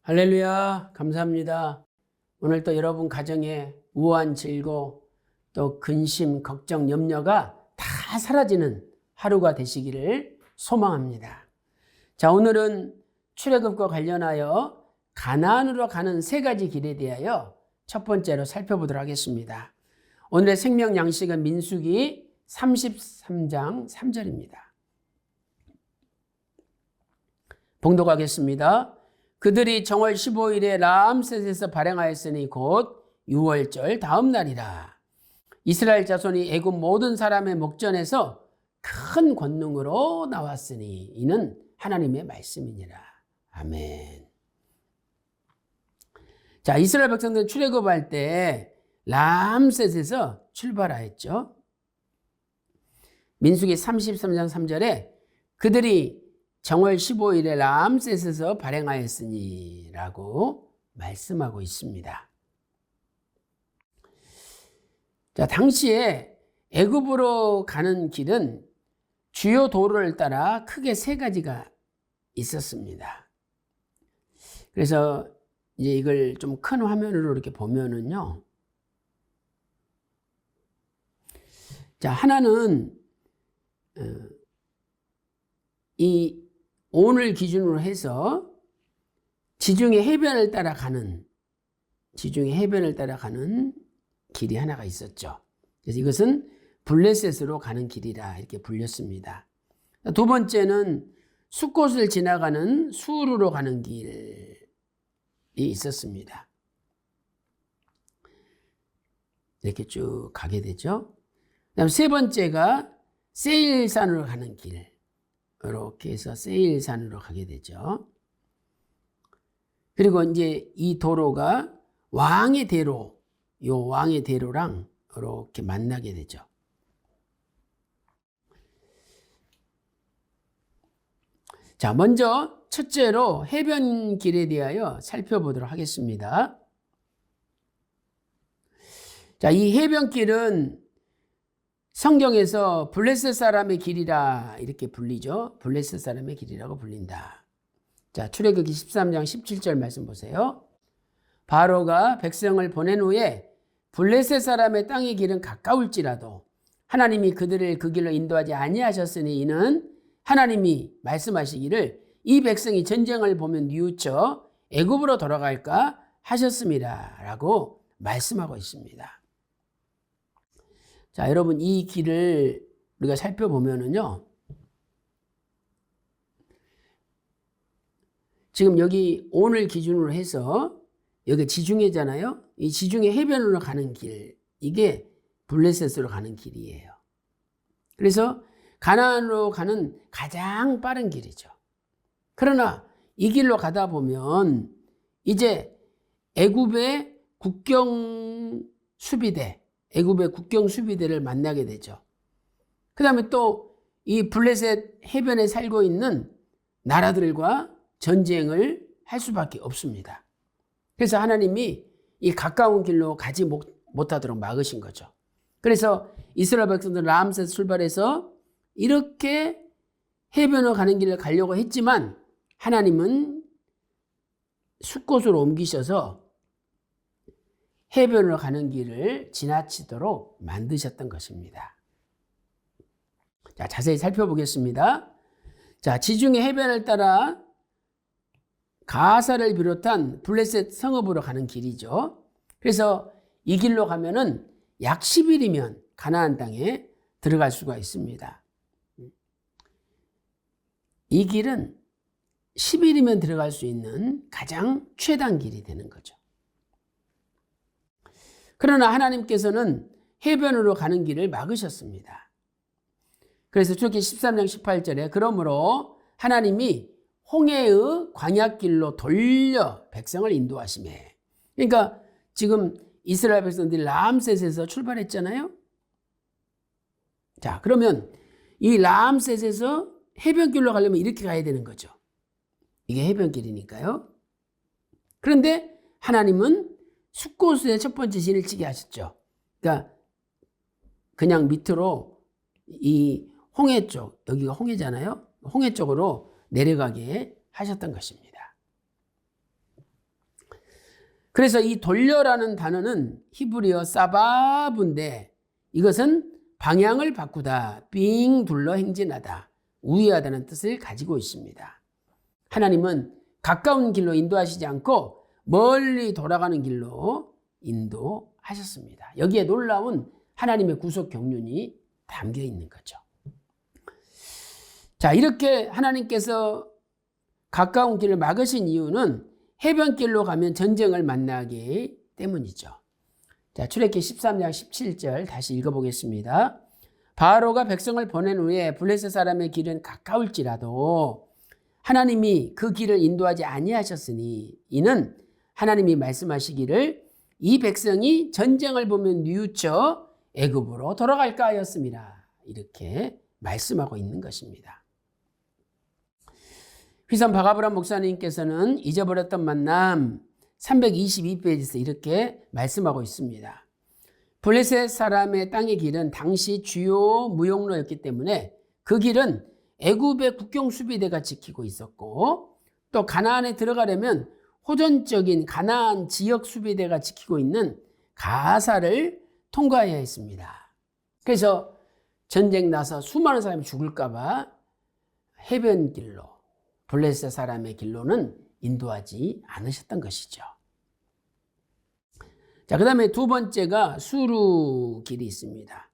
할렐루야, 감사합니다. 오늘 또 여러분 가정에 우한, 질고, 또 근심, 걱정, 염려가 다 사라지는 하루가 되시기를 소망합니다. 자, 오늘은 출애굽과 관련하여 가나안으로 가는 세 가지 길에 대하여 첫 번째로 살펴보도록 하겠습니다. 오늘의 생명 양식은 민수기 33장 3절입니다. 봉독하겠습니다. 그들이 정월 15일에 라암셋에서 발행하였으니 곧 6월절 다음 날이라. 이스라엘 자손이 애굽 모든 사람의 목전에서 큰 권능으로 나왔으니 이는 하나님의 말씀이니라. 아멘. 자, 이스라엘 백성들은 출애굽할 때 라암셋에서 출발하였죠. 민수기 33장 3절에 그들이 정월 15일에 라암셋에서 발행하였으니 라고 말씀하고 있습니다. 자, 당시에 애굽으로 가는 길은 주요 도로를 따라 크게 세 가지가 있었습니다. 그래서 이제 이걸 좀 큰 화면으로 이렇게 보면은요. 자, 하나는 이 오늘 기준으로 해서 지중해 해변을 따라 가는 길이 하나가 있었죠. 그래서 이것은 블레셋으로 가는 길이라 이렇게 불렸습니다. 두 번째는 숫곳을 지나가는 수르로 가는 길이 있었습니다. 이렇게 쭉 가게 되죠. 그다음 세 번째가 세일산으로 가는 길. 이렇게 해서 세일산으로 가게 되죠. 그리고 이제 이 도로가 왕의 대로, 요 왕의 대로랑 이렇게 만나게 되죠. 자, 먼저 첫째로 해변길에 대하여 살펴보도록 하겠습니다. 자, 이 해변길은 성경에서 블레셋 사람의 길이라 이렇게 불리죠. 블레셋 사람의 길이라고 불린다. 자, 출애굽기 13장 17절 말씀 보세요. 바로가 백성을 보낸 후에 블레셋 사람의 땅의 길은 가까울지라도 하나님이 그들을 그 길로 인도하지 아니하셨으니 이는 하나님이 말씀하시기를 이 백성이 전쟁을 보면 뉘우쳐 애굽으로 돌아갈까 하셨습니다. 라고 말씀하고 있습니다. 자, 여러분 이 길을 우리가 살펴보면은요. 지금 여기 오늘 기준으로 해서 여기 지중해잖아요. 이 지중해 해변으로 가는 길, 이게 블레셋으로 가는 길이에요. 그래서 가나안으로 가는 가장 빠른 길이죠. 그러나 이 길로 가다 보면 이제 애굽의 국경 수비대를 만나게 되죠. 그 다음에 또 이 블레셋 해변에 살고 있는 나라들과 전쟁을 할 수밖에 없습니다. 그래서 하나님이 이 가까운 길로 가지 못하도록 막으신 거죠. 그래서 이스라엘 백성들 라암셋 출발해서 이렇게 해변으로 가는 길을 가려고 했지만 하나님은 숫곳으로 옮기셔서 해변으로 가는 길을 지나치도록 만드셨던 것입니다. 자, 자세히 살펴보겠습니다. 자, 지중해 해변을 따라 가사를 비롯한 블레셋 성읍으로 가는 길이죠. 그래서 이 길로 가면은 약 10일이면 가나안 땅에 들어갈 수가 있습니다. 이 길은 10일이면 들어갈 수 있는 가장 최단 길이 되는 거죠. 그러나 하나님께서는 해변으로 가는 길을 막으셨습니다. 그래서 출애굽기 13장 18절에 그러므로 하나님이 홍해의 광야길로 돌려 백성을 인도하시매. 그러니까 지금 이스라엘 백성들이 라암셋에서 출발했잖아요. 자, 그러면 이 라암셋에서 해변길로 가려면 이렇게 가야 되는 거죠. 이게 해변길이니까요. 그런데 하나님은 숫곳에 첫 번째 진을 치게 하셨죠. 그러니까 그냥 밑으로 이 홍해 쪽, 여기가 홍해잖아요. 홍해 쪽으로 내려가게 하셨던 것입니다. 그래서 이 돌려라는 단어는 히브리어 사바브인데 이것은 방향을 바꾸다, 빙 둘러 행진하다, 우회하다는 뜻을 가지고 있습니다. 하나님은 가까운 길로 인도하시지 않고 멀리 돌아가는 길로 인도하셨습니다. 여기에 놀라운 하나님의 구속 경륜이 담겨 있는 거죠. 자, 이렇게 하나님께서 가까운 길을 막으신 이유는 해변길로 가면 전쟁을 만나기 때문이죠. 자, 출애굽기 13장 17절 다시 읽어보겠습니다. 바로가 백성을 보낸 후에 블레셋 사람의 길은 가까울지라도 하나님이 그 길을 인도하지 아니하셨으니 이는 하나님이 말씀하시기를 이 백성이 전쟁을 보면 뉘우쳐 애굽으로 돌아갈까 하였습니다. 이렇게 말씀하고 있는 것입니다. 휘선 박아브람 목사님께서는 잊어버렸던 만남 322페이지에서 이렇게 말씀하고 있습니다. 블레셋 사람의 땅의 길은 당시 주요 무역로였기 때문에 그 길은 애굽의 국경 수비대가 지키고 있었고 또 가나안에 들어가려면 호전적인 가나안 지역 수비대가 지키고 있는 가사를 통과해야 했습니다. 그래서 전쟁 나서 수많은 사람이 죽을까 봐 해변길로 블레셋 사람의 길로는 인도하지 않으셨던 것이죠. 자, 그 다음에 두 번째가 수루 길이 있습니다.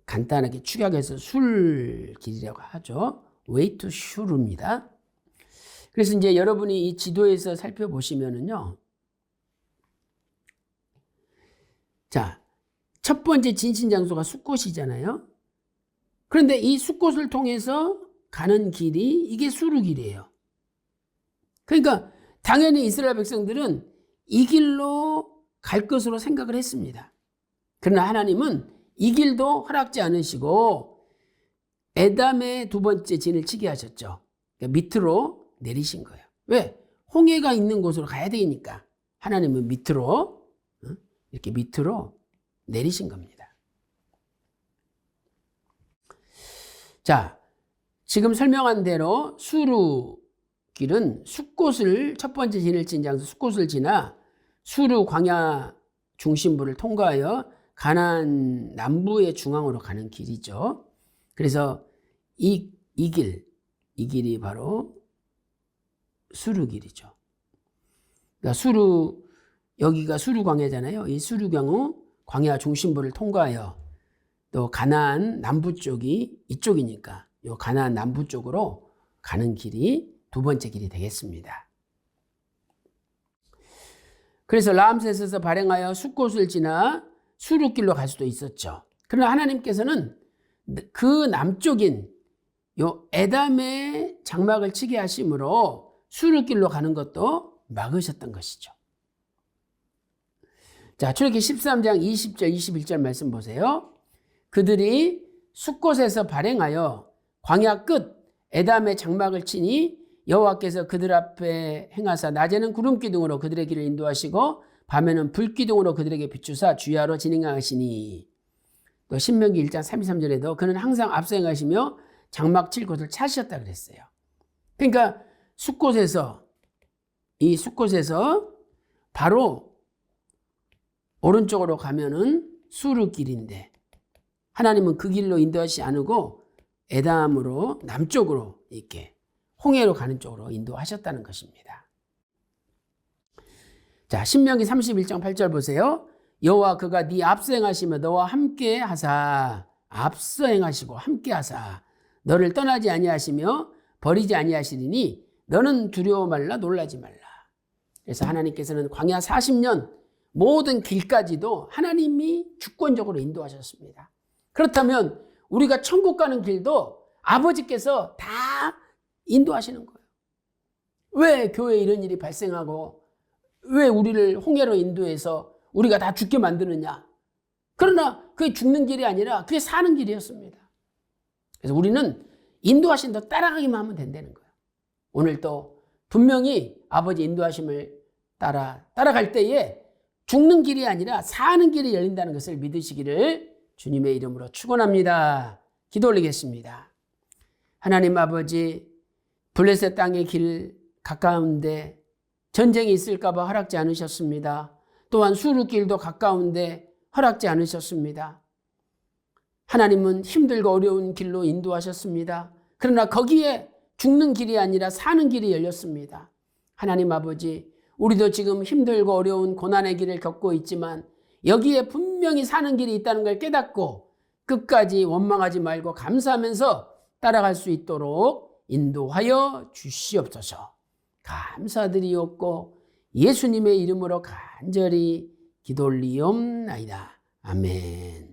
간단하게 축약해서 술길이라고 하죠. Way to Shuru입니다. 그래서 이제 여러분이 이 지도에서 살펴보시면은요. 자, 첫 번째 진신 장소가 숫곳이잖아요. 그런데 이 숫곳을 통해서 가는 길이 이게 수루길이에요. 그러니까 당연히 이스라엘 백성들은 이 길로 갈 것으로 생각을 했습니다. 그러나 하나님은 이 길도 허락지 않으시고 에담의 두 번째 진을 치게 하셨죠. 그러니까 밑으로 내리신 거예요. 왜? 홍해가 있는 곳으로 가야 되니까 하나님은 밑으로 이렇게 밑으로 내리신 겁니다. 자, 지금 설명한 대로 수루 길은 숫곳을 첫 번째 진을 친 장소 숫곳을 지나 수루 광야 중심부를 통과하여 가나안 남부의 중앙으로 가는 길이죠. 그래서 이 길이 바로 수루길이죠. 그러니까 여기가 수루 광야잖아요. 이 수루 광야 중심부를 통과하여 또 가나안 남부 쪽이 이쪽이니까 이 가나안 남부 쪽으로 가는 길이 두 번째 길이 되겠습니다. 그래서 라암셋에서 발행하여 숫곳을 지나 수루길로 갈 수도 있었죠. 그러나 하나님께서는 그 남쪽인 요 에담의 장막을 치게 하심으로 수루길로 가는 것도 막으셨던 것이죠. 자, 출애굽기 13장 20절 21절 말씀 보세요. 그들이 숫곳에서 발행하여 광야 끝 에담의 장막을 치니 여호와께서 그들 앞에 행하사 낮에는 구름 기둥으로 그들의 길을 인도하시고 밤에는 불 기둥으로 그들에게 비추사 주야로 진행하시니 또 신명기 1장 33절에도 그는 항상 앞서 행하시며 장막 칠 곳을 찾으셨다 그랬어요. 그러니까 이 숫곳에서 바로 오른쪽으로 가면은 수르길인데 하나님은 그 길로 인도하시지 않으고 에담으로 남쪽으로 이렇게 홍해로 가는 쪽으로 인도하셨다는 것입니다. 자, 신명기 31장 8절 보세요. 여호와 그가 네 앞서 행하시며 너와 함께 하사 앞서 행하시고 함께 하사 너를 떠나지 아니하시며 버리지 아니하시리니 너는 두려워 말라 놀라지 말라. 그래서 하나님께서는 광야 40년 모든 길까지도 하나님이 주권적으로 인도하셨습니다. 그렇다면 우리가 천국 가는 길도 아버지께서 다 인도하시는 거예요. 왜 교회에 이런 일이 발생하고 왜 우리를 홍해로 인도해서 우리가 다 죽게 만드느냐. 그러나 그게 죽는 길이 아니라 그게 사는 길이었습니다. 그래서 우리는 인도하신 대 따라가기만 하면 된다는 거예요. 오늘 또 분명히 아버지 인도하심을 따라갈 때에 죽는 길이 아니라 사는 길이 열린다는 것을 믿으시기를 주님의 이름으로 축원합니다. 기도 올리겠습니다. 하나님 아버지 블레셋 땅의 길 가까운데 전쟁이 있을까 봐 허락지 않으셨습니다. 또한 수루길도 가까운데 허락지 않으셨습니다. 하나님은 힘들고 어려운 길로 인도하셨습니다. 그러나 거기에 죽는 길이 아니라 사는 길이 열렸습니다. 하나님 아버지, 우리도 지금 힘들고 어려운 고난의 길을 겪고 있지만 여기에 분명히 사는 길이 있다는 걸 깨닫고 끝까지 원망하지 말고 감사하면서 따라갈 수 있도록 인도하여 주시옵소서. 감사드리옵고 예수님의 이름으로 간절히 기도 올리옵나이다. 아멘.